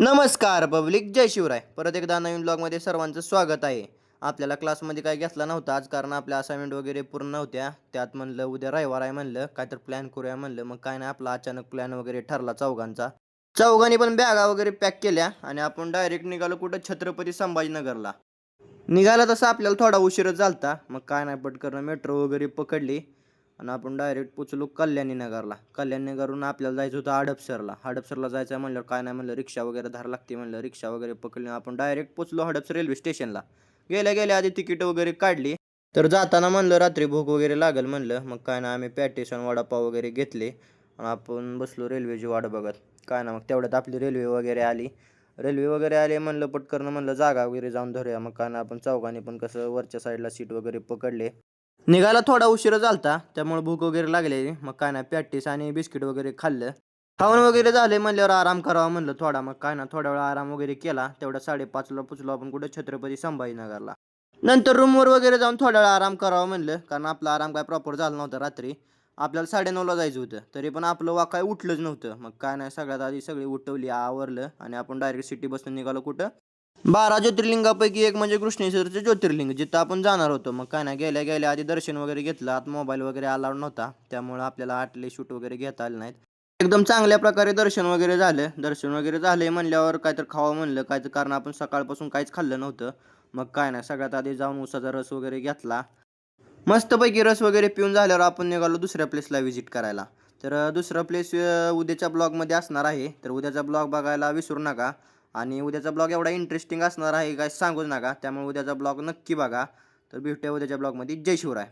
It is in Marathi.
नमस्कार पब्लिक, जय शिवराय. परत एकदा नवीन ब्लॉगमध्ये सर्वांचं स्वागत आहे. आपल्याला क्लासमध्ये काय घेतला नव्हता आज, कारण आपल्या असाइनमेंट वगैरे पूर्ण नव्हत्या. त्यात म्हणलं उद्या रविवार आहे, म्हणलं काय तर प्लॅन करूया म्हणलं. मग काय नाही, आपला अचानक प्लॅन वगैरे ठरला चौघांचा. चौघांनी पण बॅगा वगैरे पॅक केल्या आणि आपण डायरेक्ट निघालो कुठं, छत्रपती संभाजीनगरला. निघाला तसा आपल्याला थोडा उशीरच झालता. मग काय नाही, पटकन मेट्रो वगैरे पकडली आणि आपण डायरेक्ट पोचलो कल्याणी नगरला. कल्याणी नगरहून आपल्याला जायचं होतं हडपसरला. हडपसरला जायचं म्हणलं काय नाही, म्हणलं रिक्षा वगैरे धरावी लागते, म्हणलं रिक्षा वगैरे पकडली. आपण डायरेक्ट पोचलो हडपसर रेल्वे स्टेशनला. गेल्या गेल्या आधी तिकीट वगैरे काढली. तर जाताना म्हणलं रात्री भूक वगैरे लागेल म्हणलं. मग काय ना, आम्ही पॅटीस आणि वडापाव वगैरे घेतले आणि आपण बसलो रेल्वेची वाट बघत. काय ना, मग तेवढ्यात आपली रेल्वे वगैरे आली. रेल्वे वगैरे आले म्हणलं पटकन, म्हणलं जागा वगैरे जाऊन धरूया. मग काय ना, आपण चौघांनी पण कसं वरच्या साईडला सीट वगैरे पकडले. निघायला थोडा उशीर झालता, त्यामुळे भूक वगैरे लागलेली. मग काय नाही, पॅटीस आणि बिस्किट वगैरे खाल्लं. खाऊन वगैरे झाले म्हणल्यावर आराम करावा म्हणलं थोडा. मग काय ना, थोडा वेळ आराम वगैरे केला. तेवढ्या 5:30ला पोचलो आपण कुठं, छत्रपती संभाजीनगरला. नंतर रूमवर वगैरे जाऊन थोडा वेळ आराम करावा म्हणलं, कारण आपला आराम काय प्रॉपर झाला नव्हता रात्री. आपल्याला 9:30ला जायचं होतं, तरी पण आपलं वाकाय उठलंच नव्हतं. मग काय नाही, सगळ्यात आधी सगळी उठवली, आवरलं आणि आपण डायरेक्ट सिटी बसून निघालो कुठं, 12 ज्योतिर्लिंगापैकी एक म्हणजे कृष्णेश्वरचं ज्योतिर्लिंग, जिथं आपण जाणार होतो. मग काय नाही, गेल्या गेल्या आधी दर्शन वगैरे घेतलं. आत मोबाईल वगैरे अलाउड नव्हता, त्यामुळे आपल्याला आतले शूट वगैरे घेता आले नाहीत. एकदम चांगल्या प्रकारे दर्शन वगैरे झालं. दर्शन वगैरे झाले म्हणल्यावर काय तर खावं म्हणलं, काय तर, कारण आपण सकाळपासून काहीच खाल्लं नव्हतं. मग काय नाही, सगळ्यात आधी जाऊन उसाचा रस वगैरे घेतला. मस्तपैकी रस वगैरे पिऊन झाल्यावर आपण निघालो दुसऱ्या प्लेसला व्हिजिट करायला. तर दुसरा प्लेस उद्याच्या ब्लॉगमध्ये असणार आहे. तर उद्याचा ब्लॉग बघायला विसरू नका. आणि उद्याचा ब्लॉग एवढा इंटरेस्टिंग असणार आहे काय सांगूच नका. त्यामुळे उद्याचा ब्लॉग नक्की बघा. तर भेटूया उद्याच्या ब्लॉगमध्ये. जय शिवराय.